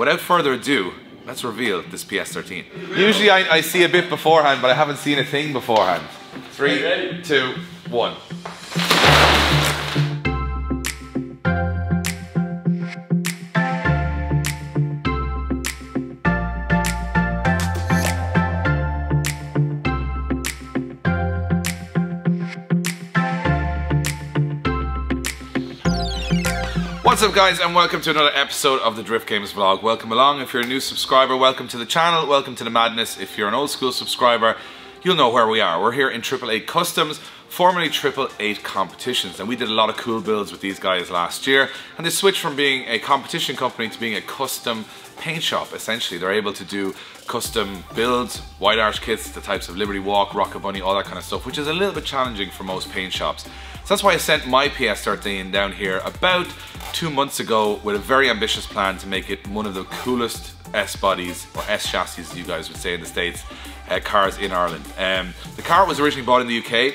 without further ado, let's reveal this PS13. Usually I see a bit beforehand, but I haven't seen a thing beforehand. 3, 2, 1. What's up guys, and welcome to another episode of the Drift Games vlog. Welcome along. If you're a new subscriber, welcome to the channel, welcome to the madness. If you're an old school subscriber, you'll know where we are. We're here in 888 Customs, formerly 888 Competitions, and we did a lot of cool builds with these guys last year, and they switched from being a competition company to being a custom paint shop. Essentially, they're able to do custom builds, white arch kits, the types of Liberty Walk, Rocket Bunny, all that kind of stuff, which is a little bit challenging for most paint shops. So that's why I sent my PS13 down here about 2 months ago with a very ambitious plan to make it one of the coolest S-bodies, or S-chassis as you guys would say in the States, cars in Ireland. The car was originally bought in the UK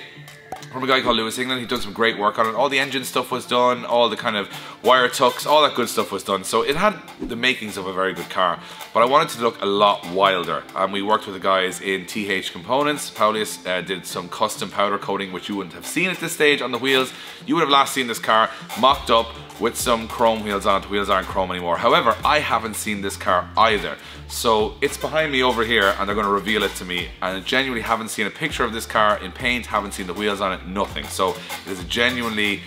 from a guy called Lewis England. He'd done some great work on it. All the engine stuff was done, all the kind of wire tucks, all that good stuff was done. So it had the makings of a very good car, but I wanted to look a lot wilder. And we worked with the guys in TH Components. Paulius did some custom powder coating, which you wouldn't have seen at this stage on the wheels. You would have last seen this car mocked up with some chrome wheels on it. The wheels aren't chrome anymore. However, I haven't seen this car either. So it's behind me over here and they're going to reveal it to me, and I genuinely haven't seen a picture of this car in paint, haven't seen the wheels on it, nothing. So it is a genuinely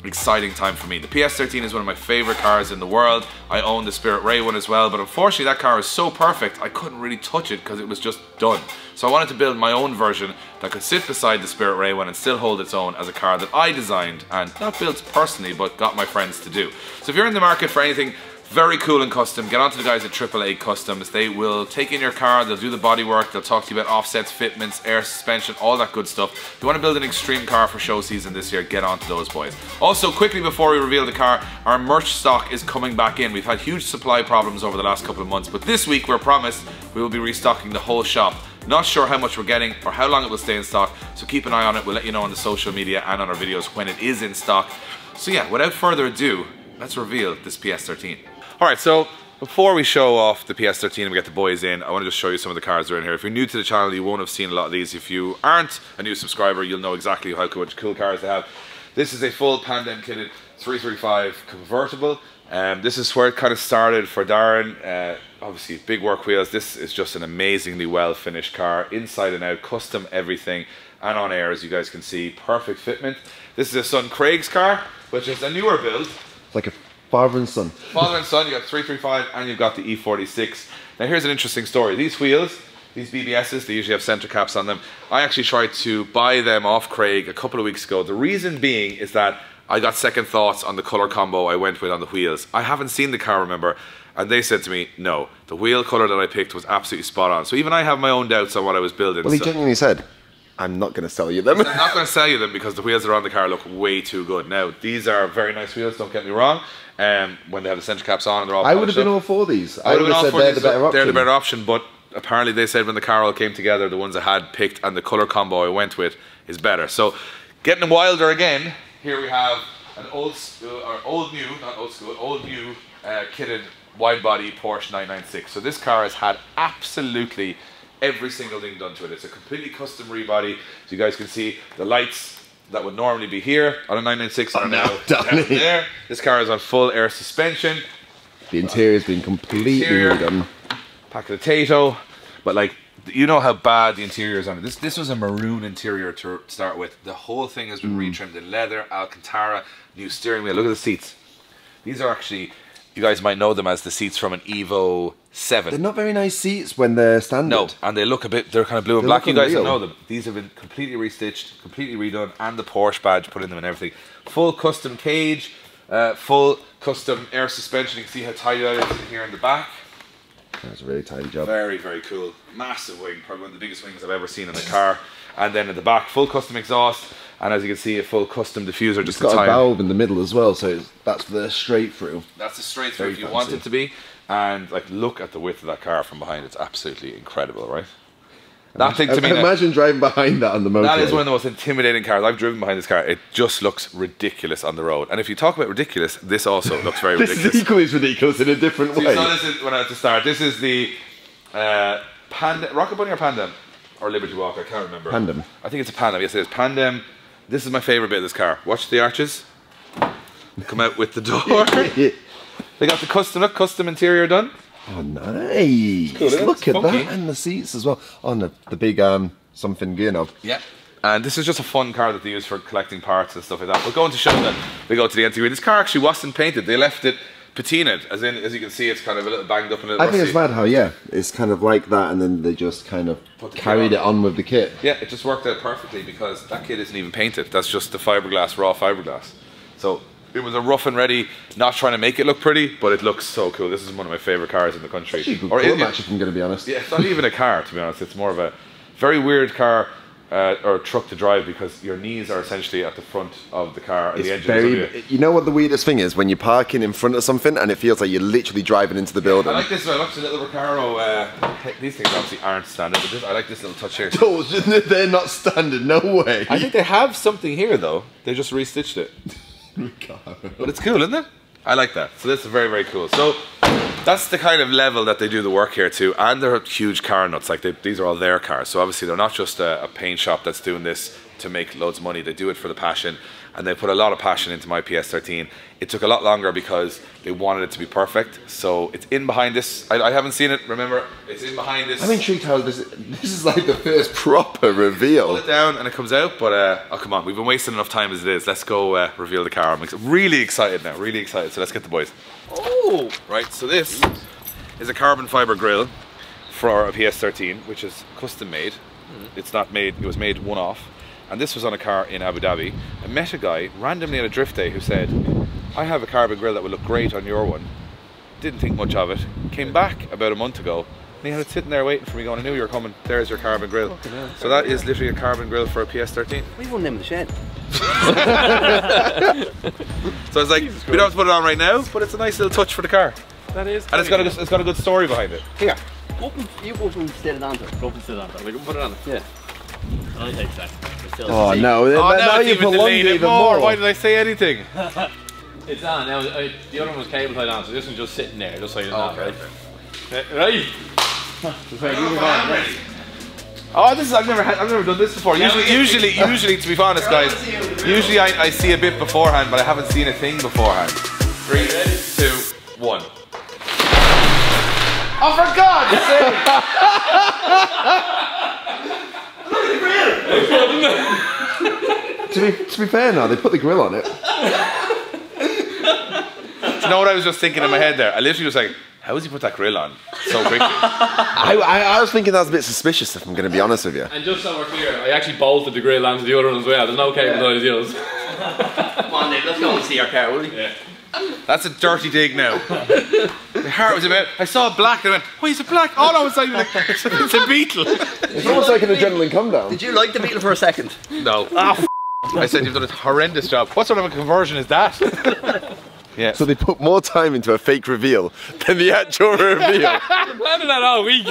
exciting time for me. The PS13 is one of my favorite cars in the world. I own the Spirit Ray one as well, but unfortunately that car is so perfect I couldn't really touch it because it was just done. So I wanted to build my own version that could sit beside the Spirit Ray one and still hold its own as a car that I designed and not built personally but got my friends to do. So if you're in the market for anything very cool and custom, get on to the guys at 888 Customs. They will take in your car, they'll do the body work, they'll talk to you about offsets, fitments, air suspension, all that good stuff. If you want to build an extreme car for show season this year, get on to those boys. Also, quickly before we reveal the car, our merch stock is coming back in. We've had huge supply problems over the last couple of months, but this week we're promised we will be restocking the whole shop. Not sure how much we're getting or how long it will stay in stock, so keep an eye on it. We'll let you know on the social media and on our videos when it is in stock. So yeah, without further ado, let's reveal this PS13. Alright, so before we show off the PS13 and we get the boys in, I want to just show you some of the cars that are in here. If you're new to the channel, you won't have seen a lot of these. If you aren't a new subscriber, you'll know exactly how cool cars they have. This is a full Pandem kitted 335 convertible. This is where it kind of started for Darren. Obviously, big work wheels. This is just an amazingly well finished car, inside and out, custom everything, and on air, as you guys can see, perfect fitment. This is his son Craig's car, which is a newer build. It's like a father and son. Father and son, you got 335 and you've got the E46. Now here's an interesting story. These wheels, these BBSs, they usually have center caps on them. I actually tried to buy them off Craig a couple of weeks ago. The reason being is that I got second thoughts on the color combo I went with on the wheels. I haven't seen the car, remember, and they said to me, no, the wheel color that I picked was absolutely spot on. So even I have my own doubts on what I was building. Well, he genuinely said, I'm not going to sell you them. I'm not going to sell you them because the wheels that are on the car look way too good. Now, these are very nice wheels, don't get me wrong. When they have the center caps on and they're all I would have been all for these. I would have said they're the better option. They're the better option, but apparently they said when the car all came together, the ones I had picked and the color combo I went with is better. So, getting them wilder again, here we have an old new kitted wide body Porsche 996. So this car has had absolutely every single thing done to it. It's a completely custom rebody. So you guys can see the lights that would normally be here on a 996 are now down there. This car is on full air suspension. The interior's been completely redone. Pack of potato, but like, you know how bad the interior is on it. This was a maroon interior to start with. The whole thing has been retrimmed in leather, Alcantara, new steering wheel. Look at the seats. These are actually, you guys might know them as the seats from an Evo 7. They're not very nice seats when they're standard. No, and they look a bit, they're kind of blue and black. You guys don't know them. These have been completely restitched, completely redone, and the Porsche badge put in them and everything. Full custom cage, full custom air suspension. You can see how tidy that is here in the back. That's a really tidy job. Very, very cool. Massive wing, probably one of the biggest wings I've ever seen in a car. And then at the back, full custom exhaust, and as you can see, a full custom diffuser. It's got a valve in the middle as well, so that's the straight through. That's the straight through if you want it to be. And like, look at the width of that car from behind. It's absolutely incredible, right? That thing to me. Imagine driving behind that on the motorway. That is one of the most intimidating cars. I've driven behind this car. It just looks ridiculous on the road. And if you talk about ridiculous, this also looks very ridiculous. This is equally as ridiculous in a different way. So this is when I had to start. This is the Panda, Rocket Bunny or Pandem? Or Liberty Walk, I can't remember. Pandem. I think it's a Pandem, yes it is. Pandem. This is my favourite bit of this car. Watch the arches. Come out with the door. They got the custom interior done. Oh, nice. Cool, look at funky. that. And the seats as well. On the big something gear knob. Yeah. And this is just a fun car that they use for collecting parts and stuff like that. We're going to show that we go to the interior. This car actually wasn't painted. They left it patinaed, as you can see, it's kind of a little banged up and a little rusty. I think it's mad how, it's kind of like that, and then they just kind of carried it on with the kit. Yeah, it just worked out perfectly because that kit isn't even painted. That's just the fiberglass, raw fiberglass. So it was a rough and ready, not trying to make it look pretty, but it looks so cool. This is one of my favourite cars in the country. It's a good colour match, if I'm going to be honest. Yeah, it's not even a car, to be honest. It's more of a very weird car. Or truck to drive because your knees are essentially at the front of the car and the engine is under you. You know what the weirdest thing is? When you're parking in front of something and it feels like you're literally driving into the building. I like this one. I like the little Recaro. These things obviously aren't standard, but I like this little touch here. They're not standard, no way. I think they have something here though. They just restitched it. But it's cool, isn't it? I like that. So this is very, very cool. So that's the kind of level that they do the work here too, and they're huge car nuts. Like these are all their cars, so obviously they're not just a paint shop that's doing this to make loads of money. They do it for the passion, and they put a lot of passion into my PS13. It took a lot longer because they wanted it to be perfect. So it's in behind this. I haven't seen it. Remember, it's in behind this. I'm intrigued how this is like the first proper reveal. Pull it down and it comes out, but oh come on, we've been wasting enough time as it is. Let's go reveal the car. I'm really excited now, really excited. So let's get the boys. Oh, right. So this is a carbon fiber grille for a PS13, which is custom made. It's not made. It was made one off, and this was on a car in Abu Dhabi. I met a guy randomly at a drift day who said, "I have a carbon grille that would look great on your one." Didn't think much of it. Came back about a month ago. And he had it sitting there waiting for me going, I knew you were coming. There's your carbon grille. So that is literally a carbon grille for a PS13. We won them in the shed. So I was like, we don't have to put it on right now, but it's a nice little touch for the car. That is. And it's got a good story behind it. Here. You go and set it on there. Go and sit on that. We can put it on it. Yeah. I take that. Oh no, now you've even prolonged delayed it it even more. more. Why did I say anything? It's on. Now, the other one was cable tied on, so this one's just sitting there, just so you know, Okay. Right? Oh, this is I've never done this before. Usually, to be honest, guys, usually I see a bit beforehand, but I haven't seen a thing beforehand. 3, 2, 1. Oh, for God's To be fair now, they put the grill on it. Do you know what I was just thinking in my head there? I literally was like, how does he put that grill on so quickly? I was thinking that was a bit suspicious, if I'm going to be honest with you. And just so we're clear, I actually bolted the grill onto the other one as well. There's no cable ties the others. Come on, Nick, let's go and see our car, will we? Yeah. That's a dirty dig now. My heart was about. I saw black and I went, why is it black? All I was like, it's a beetle. It's almost like an adrenaline come down. Did you like the Beetle for a second? No. I said you've done a horrendous job. What sort of a conversion is that? Yeah. So they put more time into a fake reveal than the actual reveal. I've been planning that all week.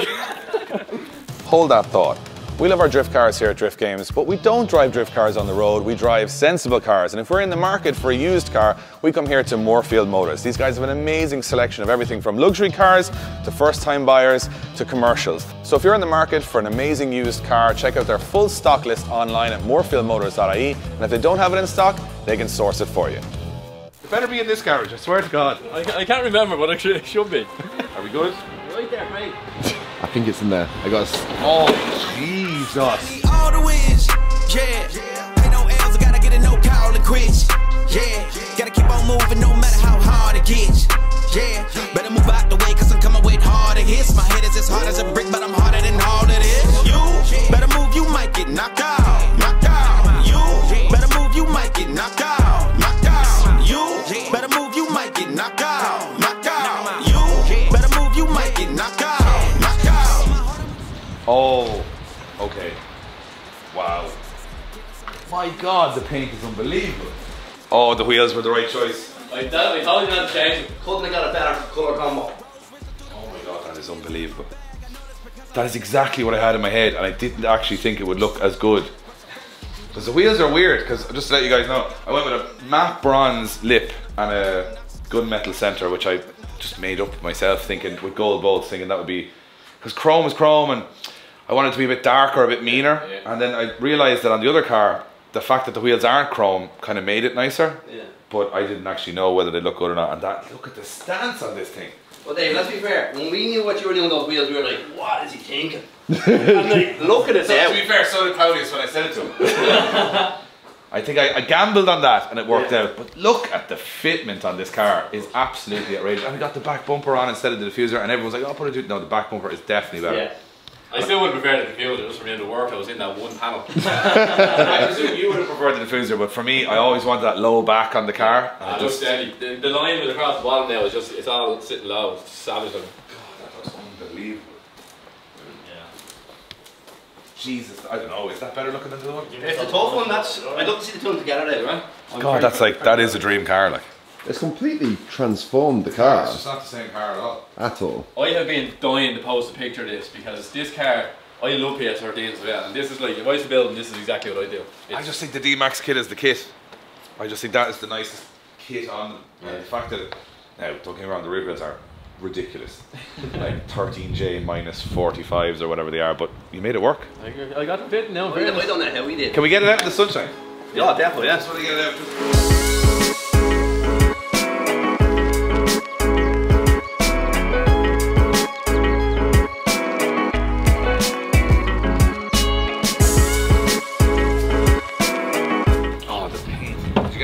Hold that thought. We love our drift cars here at Drift Games, but we don't drive drift cars on the road, we drive sensible cars. And if we're in the market for a used car, we come here to Moorfield Motors. These guys have an amazing selection of everything from luxury cars to first-time buyers to commercials. So if you're in the market for an amazing used car, check out their full stock list online at moorfieldmotors.ie, and if they don't have it in stock, they can source it for you. It better be in this garage, I swear to God. I can't remember, but it should be. Are we good? Right there, mate. I think it's in there. I got. Oh, Jesus. All the wins, yeah. Ain't no L's, I gotta get a no call and quits. Yeah, gotta keep on moving no matter how hard it gets. Yeah, better move out the way cause I'm coming with harder hits. My head is as hard as a brick, but I'm harder than all it is. You better move, you might get knocked out. Knocked out. You better move, you might get knocked out. Knocked out. You better move, you might get knocked out. Knocked out. You better move, you might get knocked out. Oh, okay. Wow. My God, the paint is unbelievable. Oh, the wheels were the right choice. I told you not to change it. Couldn't have got a better colour combo. Oh my God, that is unbelievable. that is exactly what I had in my head, and I didn't actually think it would look as good. Because the wheels are weird, because just to let you guys know, I went with a matte bronze lip and a gunmetal center, which I just made up myself, thinking with gold bolts, thinking that would be, because chrome is chrome, and I wanted it to be a bit darker, a bit meaner. And then I realised that on the other car, the fact that the wheels aren't chrome kind of made it nicer. But I didn't actually know whether they look good or not. And that, look at the stance on this thing. Well, Dave, let's be fair. When we knew what you were doing with those wheels, we were like, what is he thinking? I'm like, look at it now. To be fair, so did Claudius when I said it to him. I think I gambled on that and it worked out. But look at the fitment on this car. It's absolutely outrageous. And we got the back bumper on instead of the diffuser, and everyone's like, oh, put it. No, the back bumper is definitely better. I still would prefer the diffuser just from the end of work. I was in that one panel. I presume you would have preferred the diffuser, but for me, I always wanted that low back on the car. I just steady. The line with across the bottom now is just, it's all sitting low. It's savage. God, that was unbelievable. Jesus, I don't know, is that better looking than the other one? It's a tough one. That's, I'd love to see the two of them together there, right? God, that's like, that is a dream car, like. It's completely transformed the car. It's just not the same car at all. At all. I have been dying to post a picture of this because this car, I love PS13s as well, and this is like, if I was to build them, this is exactly what I do. I just think the D-Max kit is the kit. I just think that is the nicest kit on them. And the fact that, now don't get me wrong, the rear wheels are ridiculous. Like 13J minus 45s or whatever they are, but you made it work. I got the fit now. I don't know how we did. Can we get it out in the sunshine? Yeah, definitely, That's what we get it out.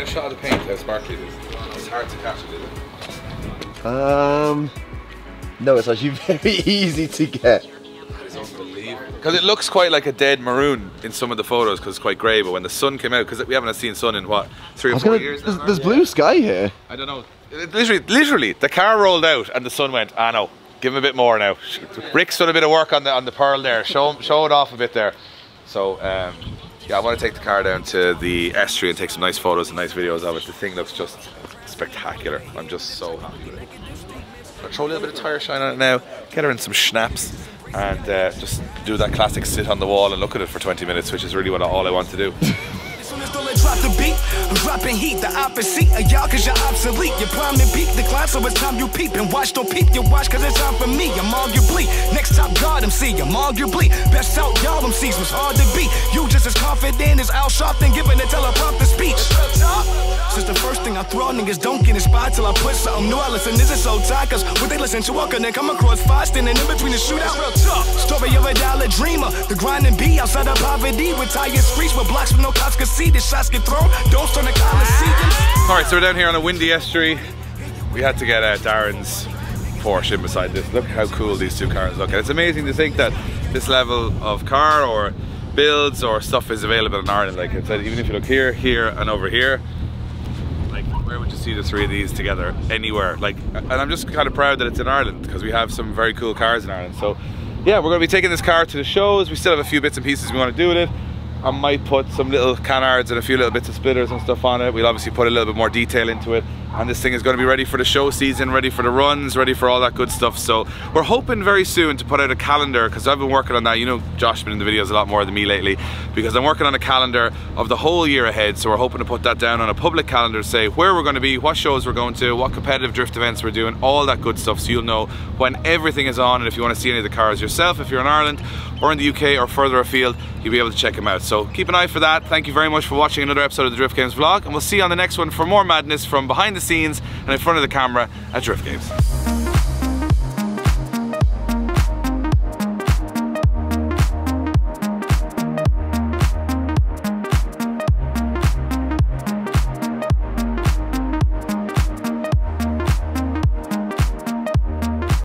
Shot of the paint, how sparkly it is. It's hard to catch it, isn't it? No, it's actually very easy to get. It's unbelievable. Because it looks quite like a dead maroon in some of the photos because it's quite grey, but when the sun came out, because we haven't seen sun in what, 3 or 4 years now? There's blue sky here. I don't know. Literally, the car rolled out and the sun went, ah no, give him a bit more now. Rick's done a bit of work on the pearl there, show it off a bit there. So, yeah, I want to take the car down to the S3 and take some nice photos and nice videos of it. The thing looks just spectacular. I'm just so happy with it. I'll throw a little bit of tyre shine on it now, get her in some schnapps, and just do that classic sit on the wall and look at it for 20 minutes, which is really all I want to do. Drop the beat, I'm dropping heat, the opposite of y'all cause you're obsolete. Your prime and peak decline, so it's time you peep and watch. Don't peep, you watch cause it's time for me. I'm arguably next top guard MC. I'm arguably best out y'all MCs was hard to beat. You just as confident as Al Sharpton giving a teleprompter speech. Since the first thing I throw, niggas don't get inspired till I put something new. I listen, this is so tight cause what they listen to, I couldn't come across fast and in between the shootout. Story of a dollar dreamer, the grinding bee outside of poverty with tired streets with blocks with no cops could see. The shots get thrown, don't turn the Coliseum. Alright, so we're down here on a windy S3. We had to get Darren's Porsche in beside this. Look how cool these two cars look. And it's amazing to think that this level of car or builds or stuff is available in Ireland. Like I said, even if you look here, here and over here, like where would you see the three of these together anywhere? Like, and I'm just kind of proud that it's in Ireland because we have some very cool cars in Ireland. So yeah, we're going to be taking this car to the shows. We still have a few bits and pieces we want to do with it. I might put some little canards and a few little bits of splitters and stuff on it. We'll obviously put a little bit more detail into it. And this thing is going to be ready for the show season, ready for the runs, ready for all that good stuff. So we're hoping very soon to put out a calendar, because I've been working on that. You know, Josh has been in the videos a lot more than me lately, because I'm working on a calendar of the whole year ahead. So we're hoping to put that down on a public calendar to say where we're going to be, what shows we're going to, what competitive drift events we're doing, all that good stuff. So you'll know when everything is on, and if you want to see any of the cars yourself, if you're in Ireland or in the UK or further afield, you'll be able to check them out. So keep an eye for that. Thank you very much for watching another episode of the Drift Games vlog, and we'll see you on the next one for more madness from behind the scenes and in front of the camera at Drift Games.